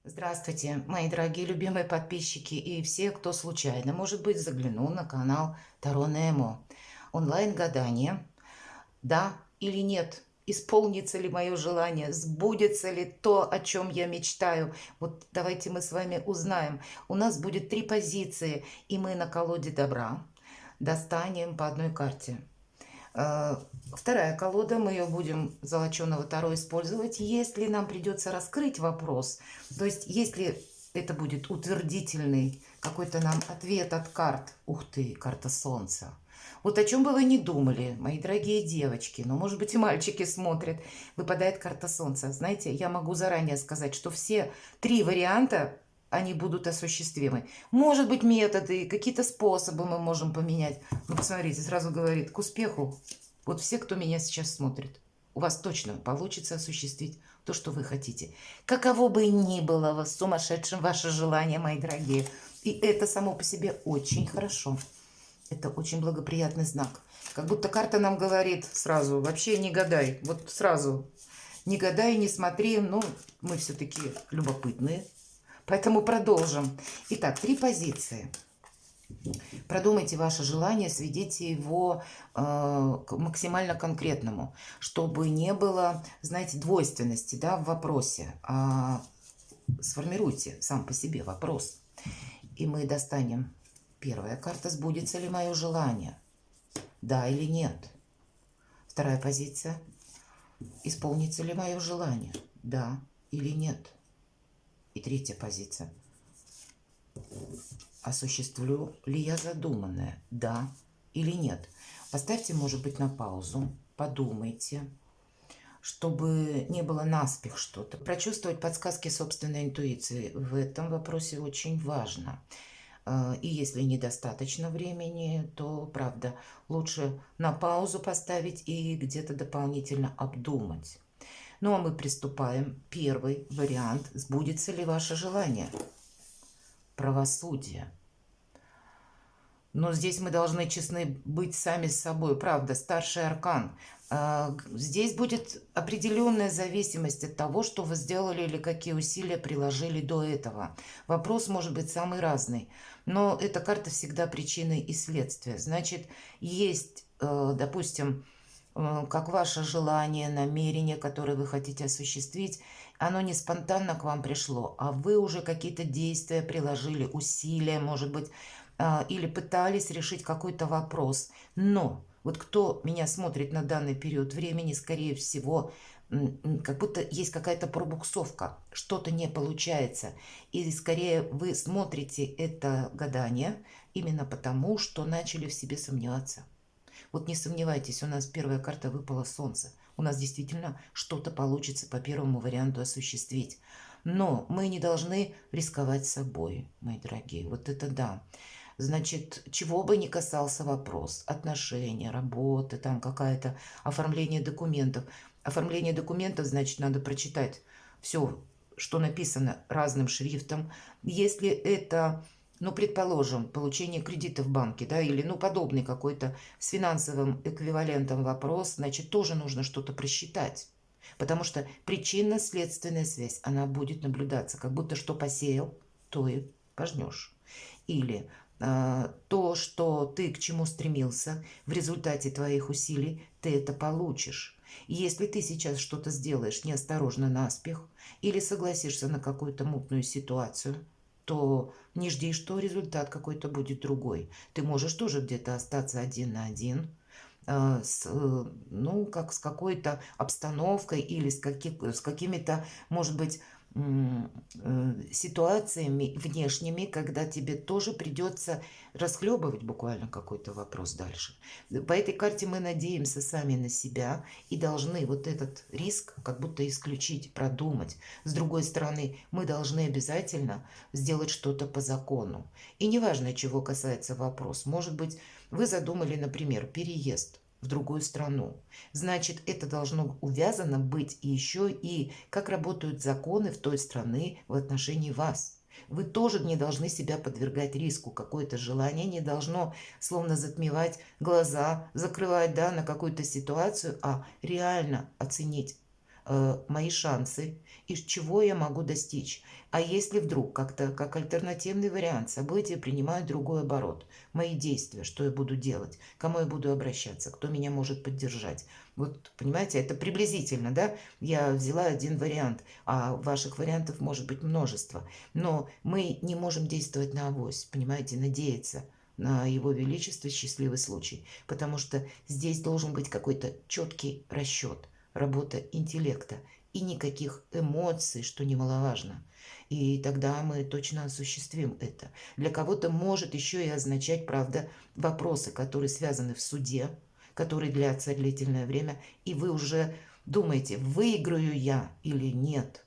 Здравствуйте, мои дорогие любимые подписчики и все, кто случайно, может быть, заглянул на канал Таро Немо. Онлайн-гадание. Да или нет? Исполнится ли мое желание? Сбудется ли то, о чем я мечтаю? Вот давайте мы с вами узнаем. У нас будет 3 позиции, и мы на колоде добра достанем по одной карте. Вторая колода, мы ее будем золоченого Таро использовать, если нам придется раскрыть вопрос, то есть если это будет утвердительный какой-то нам ответ от карт. Ух ты, карта Солнца. Вот о чем бы вы ни думали, мои дорогие девочки, но, может быть, и мальчики смотрят, выпадает карта Солнца. Знаете, я могу заранее сказать, что все 3 варианта, они будут осуществимы. Может быть, методы, какие-то способы мы можем поменять. Ну, посмотрите, сразу говорит, к успеху. Вот все, кто меня сейчас смотрит, у вас точно получится осуществить то, что вы хотите. Каково бы ни было сумасшедшим ваше желание, мои дорогие. И это само по себе очень хорошо. Это очень благоприятный знак. Как будто карта нам говорит сразу, вообще не гадай. Вот сразу не гадай, не смотри. Ну, мы все-таки любопытные. Поэтому продолжим. Итак, 3 позиции. Продумайте ваше желание, сведите его максимально конкретному, чтобы не было, знаете, двойственности, да, в вопросе. Сформируйте сам по себе вопрос. И мы достанем. Первая карта: сбудется ли мое желание? Да или нет? Вторая позиция: исполнится ли мое желание? Да или нет? И третья позиция: осуществлю ли я задуманное? Да или нет? Поставьте, может быть, на паузу, подумайте, чтобы не было наспех что-то. Прочувствовать подсказки собственной интуиции в этом вопросе очень важно. И если недостаточно времени, то, правда, лучше на паузу поставить и где-то дополнительно обдумать. Ну а мы приступаем. Первый вариант: сбудется ли ваше желание? Правосудие. Но здесь мы должны честны быть сами с собой. Правда, старший аркан. Здесь будет определенная зависимость от того, что вы сделали или какие усилия приложили до этого. Вопрос может быть самый разный. Но эта карта всегда причиной и следствия. Значит, есть, допустим, как ваше желание, намерение, которое вы хотите осуществить, оно не спонтанно к вам пришло, а вы уже какие-то действия приложили, усилия, может быть, или пытались решить какой-то вопрос. Но вот кто меня смотрит на данный период времени, скорее всего, как будто есть какая-то пробуксовка, что-то не получается. И скорее вы смотрите это гадание именно потому, что начали в себе сомневаться. Вот не сомневайтесь, у нас первая карта выпала Солнце. У нас действительно что-то получится по первому варианту осуществить. Но мы не должны рисковать собой, мои дорогие. Вот это да. Значит, чего бы ни касался вопрос, отношения, работы, там какая-то оформление документов. Оформление документов, значит, надо прочитать все, что написано разным шрифтом. Если это, ну, предположим, получение кредита в банке, да, или, ну, подобный какой-то с финансовым эквивалентом вопрос, значит, тоже нужно что-то просчитать. Потому что причинно-следственная связь, она будет наблюдаться, как будто что посеял, то и пожнешь. Или то, что ты к чему стремился, в результате твоих усилий ты это получишь. И если ты сейчас что-то сделаешь неосторожно наспех или согласишься на какую-то мутную ситуацию, то не жди, что результат какой-то будет другой. Ты можешь тоже где-то остаться один на один, ну, как с какой-то обстановкой или с какими-то, может быть, ситуациями внешними, когда тебе тоже придется расхлебывать буквально какой-то вопрос дальше. По этой карте мы надеемся сами на себя и должны вот этот риск как будто исключить, продумать. С другой стороны, мы должны обязательно сделать что-то по закону. И неважно, чего касается вопрос. Может быть, вы задумали, например, переезд в другую страну. Значит, это должно увязано быть еще и как работают законы в той стране в отношении вас. Вы тоже не должны себя подвергать риску. Какое-то желание не должно словно затмевать глаза, закрывать, да, на какую-то ситуацию, а реально оценить, мои шансы и чего я могу достичь. А если вдруг как-то как альтернативный вариант события принимают другой оборот, мои действия, что я буду делать, кому я буду обращаться, кто меня может поддержать. Вот, понимаете, это приблизительно, да? Я взяла один вариант, а ваших вариантов может быть множество. Но мы не можем действовать на авось, понимаете, надеяться на Его Величество счастливый случай, потому что здесь должен быть какой-то четкий расчет, работа интеллекта и никаких эмоций, что немаловажно. И тогда мы точно осуществим это. Для кого-то может еще и означать, правда, вопросы, которые связаны в суде, которые длятся длительное время, и вы уже думаете, выиграю я или нет,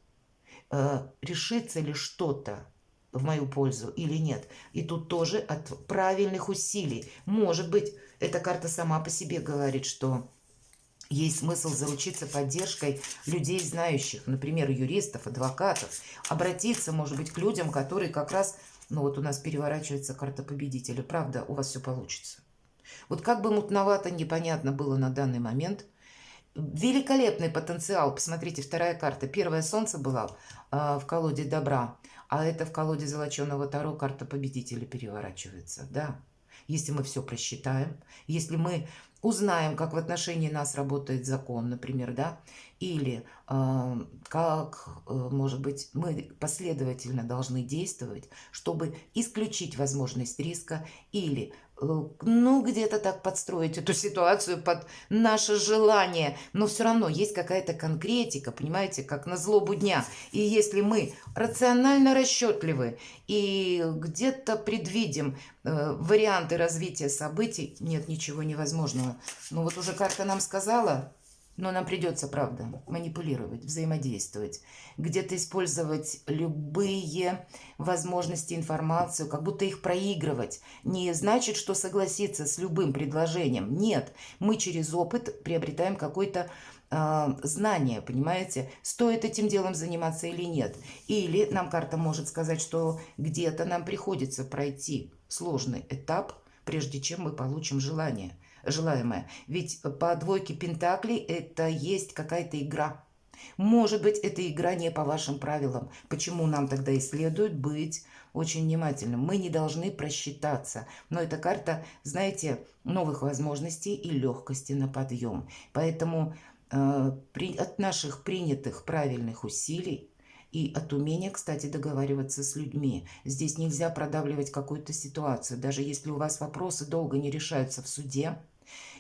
решится ли что-то в мою пользу или нет. И тут тоже от правильных усилий. Может быть, эта карта сама по себе говорит, что есть смысл заручиться поддержкой людей, знающих, например, юристов, адвокатов, обратиться, может быть, к людям, которые как раз, ну вот у нас переворачивается карта победителя. Правда, у вас все получится. Вот как бы мутновато непонятно было на данный момент, великолепный потенциал. Посмотрите, вторая карта. Первое солнце была в колоде добра, а это в колоде золоченого таро карта победителя переворачивается. Да, если мы все просчитаем, если мы узнаем, как в отношении нас работает закон, например, да, или как, может быть, мы последовательно должны действовать, чтобы исключить возможность риска или, ну, где-то так подстроить эту ситуацию под наше желание, но все равно есть какая-то конкретика, понимаете, как на злобу дня. И если мы рационально расчетливы и где-то предвидим варианты развития событий, нет ничего невозможного. Ну вот уже карта нам сказала, но нам придется, правда, манипулировать, взаимодействовать, где-то использовать любые возможности, информацию, как будто их проигрывать. Не значит, что согласиться с любым предложением. Нет, мы через опыт приобретаем какой-то знание, понимаете, стоит этим делом заниматься или нет. Или нам карта может сказать, что где-то нам приходится пройти сложный этап, прежде чем мы получим желаемое. Ведь по двойке пентаклей это есть какая-то игра. Может быть, эта игра не по вашим правилам. Почему нам тогда и следует быть очень внимательным? Мы не должны просчитаться. Но эта карта, знаете, новых возможностей и легкости на подъем. Поэтому от наших принятых правильных усилий и от умения, кстати, договариваться с людьми. Здесь нельзя продавливать какую-то ситуацию. Даже если у вас вопросы долго не решаются в суде,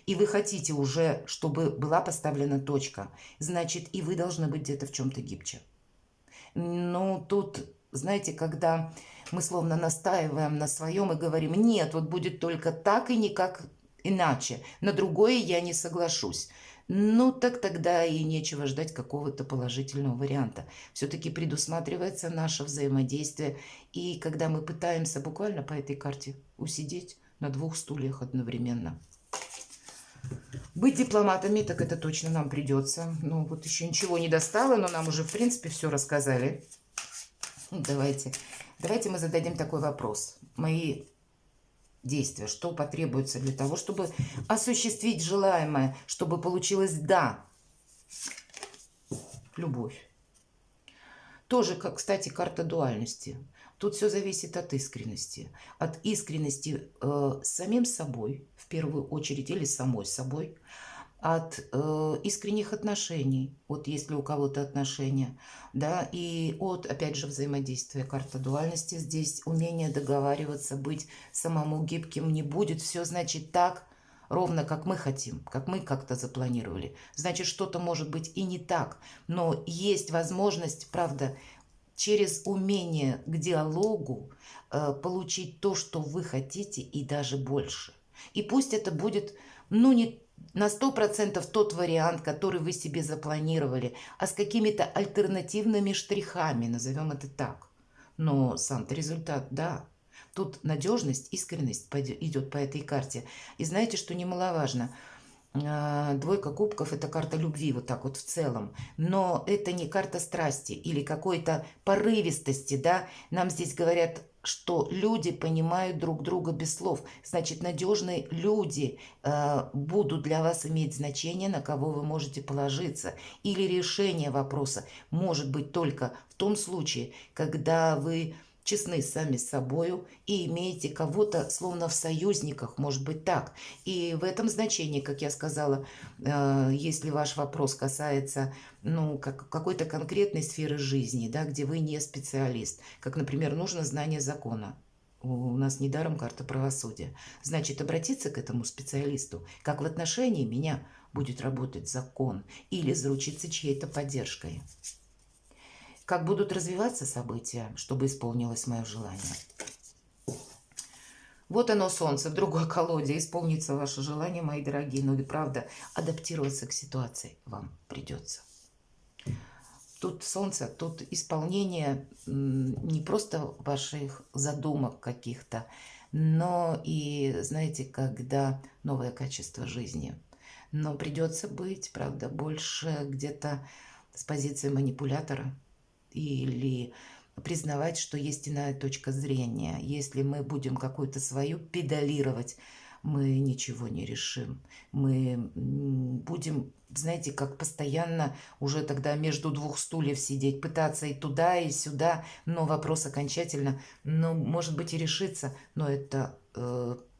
и вы хотите уже, чтобы была поставлена точка, значит, и вы должны быть где-то в чем-то гибче. Ну, тут, знаете, когда мы словно настаиваем на своем и говорим, нет, вот будет только так и никак иначе, на другое я не соглашусь. Ну, так тогда и нечего ждать какого-то положительного варианта. Все-таки предусматривается наше взаимодействие. И когда мы пытаемся буквально по этой карте усидеть на двух стульях одновременно. Быть дипломатами, так это точно нам придется. Ну, вот еще ничего не достало, но нам уже, в принципе, все рассказали. Давайте мы зададим такой вопрос. Мои действия, что потребуется для того, чтобы осуществить желаемое, чтобы получилось «да». Любовь. Тоже, как, кстати, карта дуальности. Тут все зависит от искренности. От искренности с самим собой, в первую очередь, или самой собой. От искренних отношений, вот если у кого-то отношения, да, и от, опять же, взаимодействия, карта дуальности, здесь умение договариваться, быть самому гибким не будет, все значит так, ровно как мы хотим, как мы как-то запланировали. Значит, что-то может быть и не так, но есть возможность, правда, через умение к диалогу получить то, что вы хотите, и даже больше. И пусть это будет, ну, не на 100% тот вариант, который вы себе запланировали, а с какими-то альтернативными штрихами, назовем это так. Но сам-то результат, да. Тут надежность, искренность идет по этой карте. И знаете, что немаловажно? Двойка кубков – это карта любви, вот так вот в целом. Но это не карта страсти или какой-то порывистости, да. Нам здесь говорят, что люди понимают друг друга без слов. Значит, надежные люди будут для вас иметь значение, на кого вы можете положиться. Или решение вопроса может быть только в том случае, когда вы честны сами с собою и имеете кого-то словно в союзниках, может быть так. И в этом значении, как я сказала, если ваш вопрос касается какой-то конкретной сферы жизни, да, где вы не специалист, как, например, нужно знание закона. У нас недаром карта правосудия. Значит, обратиться к этому специалисту, как в отношении меня будет работать закон, или заручиться чьей-то поддержкой. Как будут развиваться события, чтобы исполнилось мое желание. Вот оно, солнце, в другой колоде. Исполнится ваше желание, мои дорогие. Ну и правда, адаптироваться к ситуации вам придется. Тут солнце, тут исполнение не просто ваших задумок каких-то, но и, знаете, когда новое качество жизни. Но придется быть, правда, больше где-то с позиции манипулятора, или признавать, что есть иная точка зрения. Если мы будем какую-то свою педалировать, мы ничего не решим. Мы будем, знаете, как постоянно уже тогда между двух стульев сидеть, пытаться и туда, и сюда, но вопрос окончательно, может быть, и решится, но это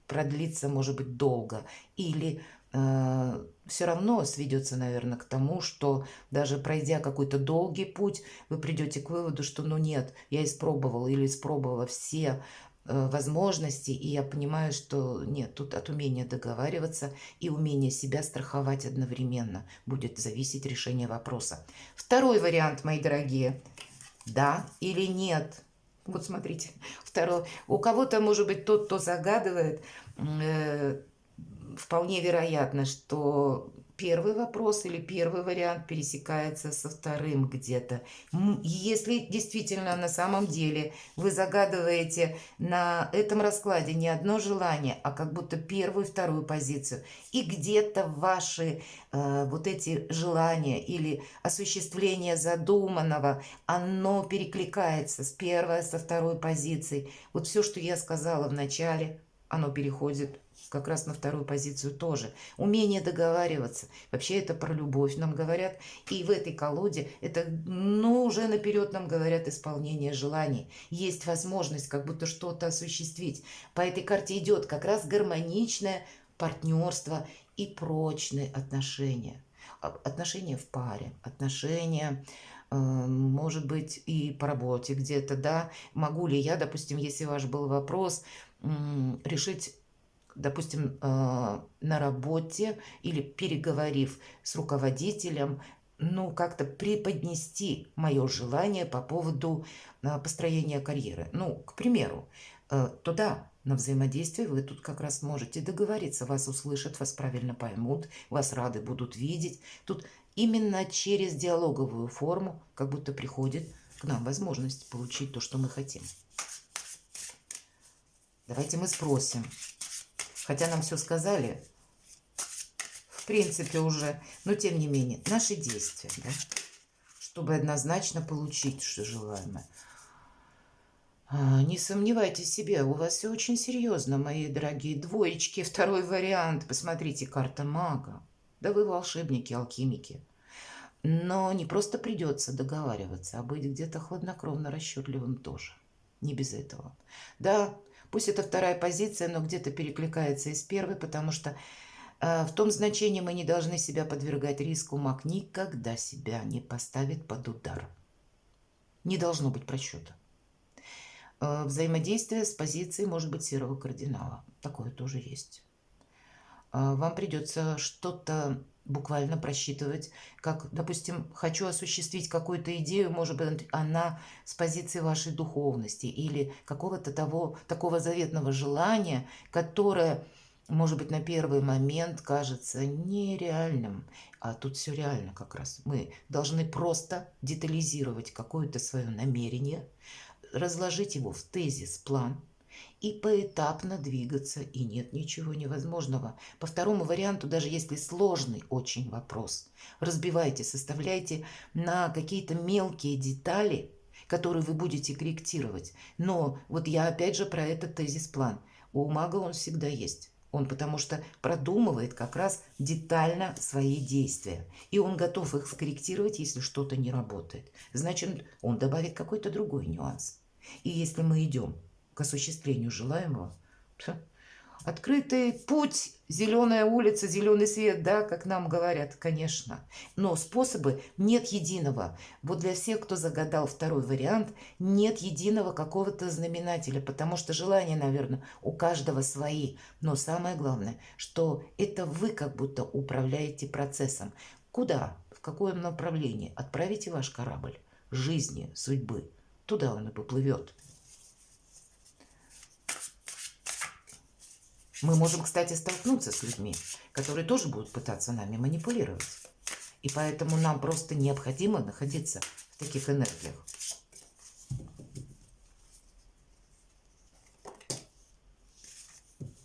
продлится, может быть, долго. Или все равно сведется, наверное, к тому, что даже пройдя какой-то долгий путь, вы придете к выводу, что нет, я испробовал или испробовала все возможности, и я понимаю, что нет, тут от умения договариваться и умения себя страховать одновременно будет зависеть решение вопроса. Второй вариант, мои дорогие, да или нет. Вот смотрите, второй. У кого-то, может быть, тот, кто загадывает, вполне вероятно, что первый вопрос или первый вариант пересекается со вторым где-то. Если действительно на самом деле вы загадываете на этом раскладе не одно желание, а как будто первую и вторую позицию, и где-то ваши вот эти желания или осуществление задуманного, оно перекликается с первой, со второй позицией. Вот все, что я сказала в начале, оно переходит как раз на вторую позицию тоже. Умение договариваться. Вообще это про любовь нам говорят. И в этой колоде это, уже наперед нам говорят исполнение желаний. Есть возможность как будто что-то осуществить. По этой карте идет как раз гармоничное партнерство и прочные отношения. Отношения в паре, отношения, может быть, и по работе где-то, да. Могу ли я, допустим, если ваш был вопрос, решить, допустим, на работе или переговорив с руководителем, как-то преподнести мое желание по поводу построения карьеры. К примеру, то да, на взаимодействие вы тут как раз можете договориться, вас услышат, вас правильно поймут, вас рады будут видеть. Тут именно через диалоговую форму как будто приходит к нам возможность получить то, что мы хотим. Давайте мы спросим. Хотя нам все сказали, в принципе, уже, но тем не менее, наши действия, да, чтобы однозначно получить, что желаемое. Не сомневайтесь в себе, у вас все очень серьезно, мои дорогие двоечки. Второй вариант, посмотрите, карта мага. Да вы волшебники, алхимики. Но не просто придется договариваться, а быть где-то хладнокровно расчетливым тоже. Не без этого. Да, пусть это вторая позиция, но где-то перекликается и с первой, потому что в том значении мы не должны себя подвергать риску. Маг никогда себя не поставит под удар. Не должно быть просчета. Взаимодействие с позицией, может быть, серого кардинала. Такое тоже есть. Вам придется что-то буквально просчитывать, как, допустим, хочу осуществить какую-то идею, может быть, она с позиции вашей духовности или какого-то такого заветного желания, которое, может быть, на первый момент кажется нереальным, а тут все реально как раз. Мы должны просто детализировать какое-то свое намерение, разложить его в тезис, план и поэтапно двигаться, и нет ничего невозможного. По второму варианту, даже если сложный очень вопрос, разбивайте, составляйте на какие-то мелкие детали, который вы будете корректировать. Но вот я опять же про этот тезис-план. У мага он всегда есть. Он потому что продумывает как раз детально свои действия. И он готов их скорректировать, если что-то не работает. Значит, он добавит какой-то другой нюанс. И если мы идем к осуществлению желаемого, открытый путь, зеленая улица, зеленый свет, да, как нам говорят, конечно. Но способы нет единого. Вот для всех, кто загадал второй вариант, нет единого какого-то знаменателя, потому что желания, наверное, у каждого свои. Но самое главное, что это вы как будто управляете процессом. Куда, в какое направление отправите ваш корабль жизни, судьбы, туда он и поплывет. Мы можем, кстати, столкнуться с людьми, которые тоже будут пытаться нами манипулировать. И поэтому нам просто необходимо находиться в таких энергиях.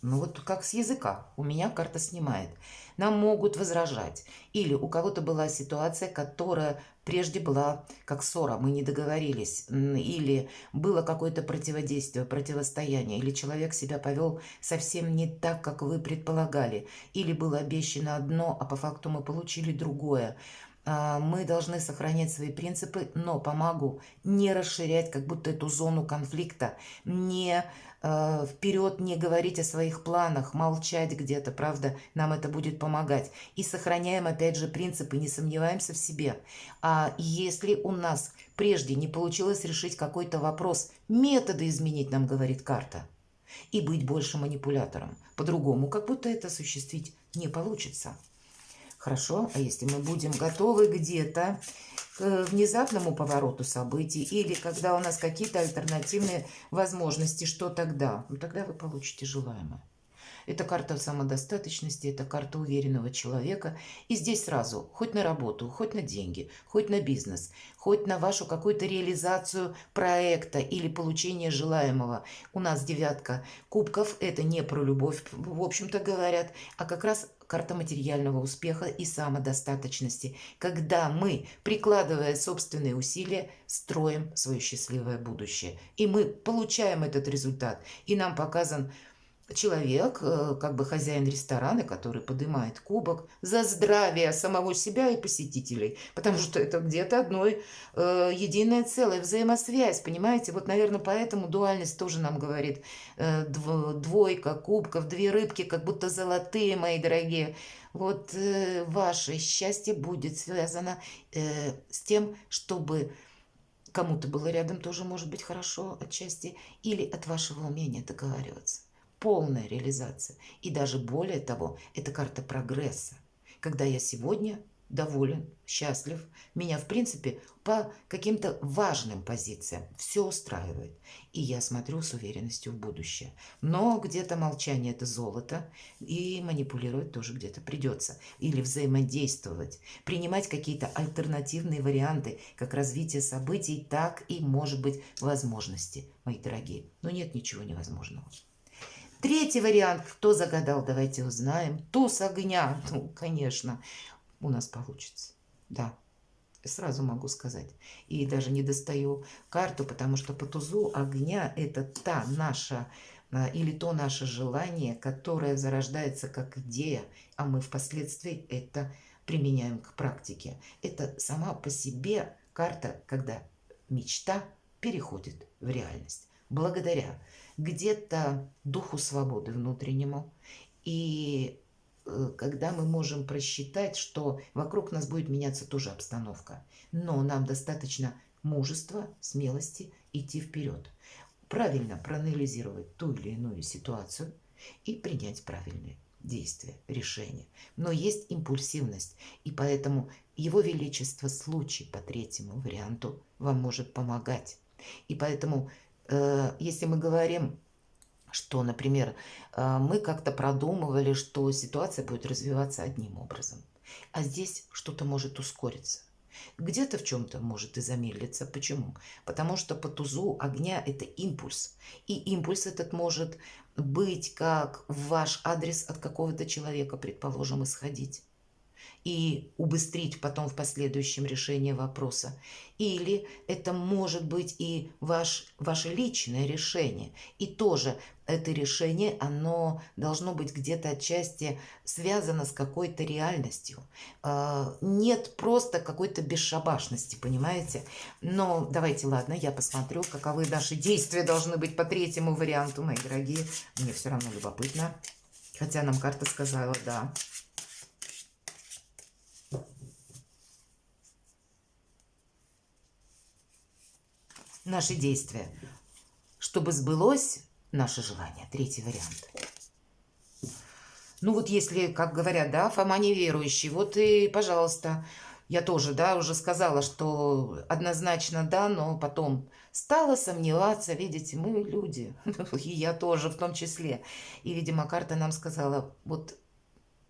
Ну вот как с языка. У меня карта снимает. Нам могут возражать. Или у кого-то была ситуация, которая прежде была как ссора, мы не договорились. Или было какое-то противодействие, противостояние. Или человек себя повел совсем не так, как вы предполагали. Или было обещано одно, а по факту мы получили другое. Мы должны сохранять свои принципы, но по магу не расширять как будто эту зону конфликта, не вперед не говорить о своих планах, молчать где-то, правда, нам это будет помогать. И сохраняем опять же принципы, не сомневаемся в себе. А если у нас прежде не получилось решить какой-то вопрос, методы изменить, нам говорит карта, и быть больше манипулятором. По-другому как будто это осуществить не получится. Хорошо, а если мы будем готовы где-то к внезапному повороту событий или когда у нас какие-то альтернативные возможности, что тогда? Ну, тогда вы получите желаемое. Это карта самодостаточности, это карта уверенного человека. И здесь сразу, хоть на работу, хоть на деньги, хоть на бизнес, хоть на вашу какую-то реализацию проекта или получение желаемого. У нас девятка кубков, это не про любовь, в общем-то говорят, а как раз карта материального успеха и самодостаточности, когда мы, прикладывая собственные усилия, строим свое счастливое будущее. И мы получаем этот результат. И нам показан человек, как бы хозяин ресторана, который поднимает кубок за здравие самого себя и посетителей. Потому что это где-то одно единое целое, взаимосвязь, понимаете? Вот, наверное, поэтому дуальность тоже нам говорит двойка кубков, две рыбки, как будто золотые, мои дорогие. Вот ваше счастье будет связано с тем, чтобы кому-то было рядом тоже может быть хорошо отчасти, или от вашего умения договариваться. Полная реализация. И даже более того, это карта прогресса. Когда я сегодня доволен, счастлив, меня, в принципе, по каким-то важным позициям все устраивает. И я смотрю с уверенностью в будущее. Но где-то молчание – это золото, и манипулировать тоже где-то придется. Или взаимодействовать, принимать какие-то альтернативные варианты, как развитие событий, так и, может быть, возможности, мои дорогие. Но нет ничего невозможного. Третий вариант. Кто загадал, давайте узнаем. Туз огня. Ну, конечно, у нас получится. Да, сразу могу сказать. И даже не достаю карту, потому что по тузу огня это та наша или то наше желание, которое зарождается как идея, а мы впоследствии это применяем к практике. Это сама по себе карта, когда мечта переходит в реальность. Благодаря где-то духу свободы внутреннему. И когда мы можем просчитать, что вокруг нас будет меняться тоже обстановка. Но нам достаточно мужества, смелости идти вперед. Правильно проанализировать ту или иную ситуацию и принять правильные действия, решения. Но есть импульсивность, и поэтому Его Величество случай по третьему варианту вам может помогать. И поэтому если мы говорим, что, например, мы как-то продумывали, что ситуация будет развиваться одним образом, а здесь что-то может ускориться. Где-то в чем-то может и замедлиться. Почему? Потому что по тузу огня это импульс. И импульс этот может быть как в ваш адрес от какого-то человека, предположим, исходить. и убыстрить потом в последующем решение вопроса. Или это может быть и ваше личное решение. И тоже это решение, оно должно быть где-то отчасти связано с какой-то реальностью. Нет просто какой-то бесшабашности, понимаете? Но давайте, ладно, я посмотрю, каковы наши действия должны быть по третьему варианту, мои дорогие. Мне все равно любопытно. Хотя нам карта сказала, да. Наши действия. Чтобы сбылось наше желание. Третий вариант. Ну вот если, как говорят, да, Фома неверующий, вот и, пожалуйста, я тоже, да, уже сказала, что однозначно да, но потом стала сомневаться, видите, мы люди, и я тоже в том числе. И, видимо, карта нам сказала, вот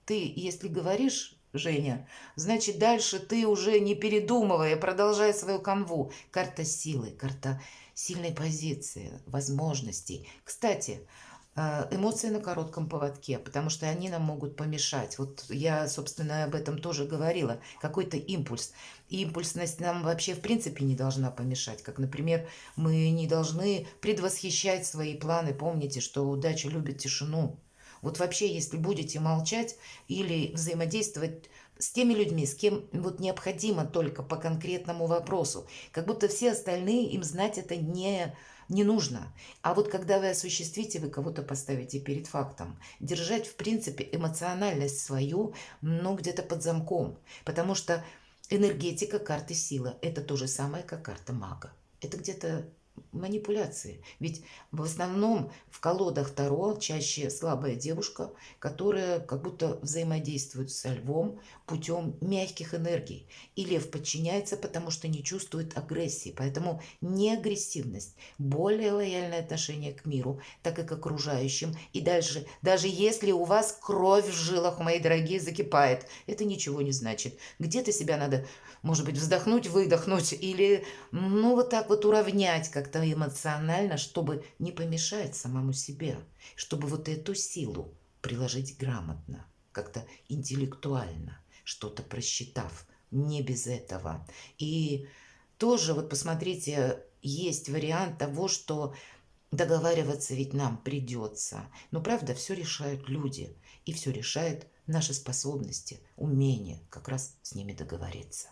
ты, если говоришь, Женя, значит, дальше ты уже не передумывая, продолжай свою канву. Карта силы, карта сильной позиции, возможностей. Кстати, эмоции на коротком поводке, потому что они нам могут помешать. Вот я, собственно, об этом тоже говорила. Какой-то импульс. Импульсность нам вообще в принципе не должна помешать. Как, например, мы не должны предвосхищать свои планы. Помните, что удача любит тишину. Вот вообще, если будете молчать или взаимодействовать с теми людьми, с кем вот необходимо только по конкретному вопросу, как будто все остальные, им знать это не нужно. А вот когда вы осуществите, вы кого-то поставите перед фактом. Держать, в принципе, эмоциональность свою, ну, где-то под замком. Потому что энергетика карты сила – это то же самое, как карта мага. Это где-то манипуляции. Ведь в основном в колодах Таро чаще слабая девушка, которая как будто взаимодействует со львом путем мягких энергий. И лев подчиняется, потому что не чувствует агрессии. Поэтому не агрессивность, более лояльное отношение к миру, так и к окружающим. И дальше, даже если у вас кровь в жилах, мои дорогие, закипает, это ничего не значит. Где-то себя надо, может быть, вздохнуть, выдохнуть или, ну, вот так вот уравнять как-то эмоционально, чтобы не помешать самому себе, чтобы вот эту силу приложить грамотно, как-то интеллектуально, что-то просчитав, не без этого. И тоже вот посмотрите, есть вариант того, что договариваться ведь нам придется. Но правда, все решают люди, и все решает наши способности, умение как раз с ними договориться.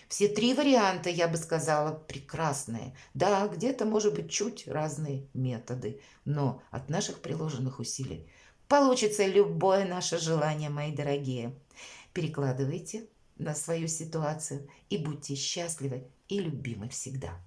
Все три варианта, я бы сказала, прекрасные. Да, где-то, может быть, чуть разные методы, но от наших приложенных усилий получится любое наше желание, мои дорогие. Перекладывайте на свою ситуацию и будьте счастливы и любимы всегда.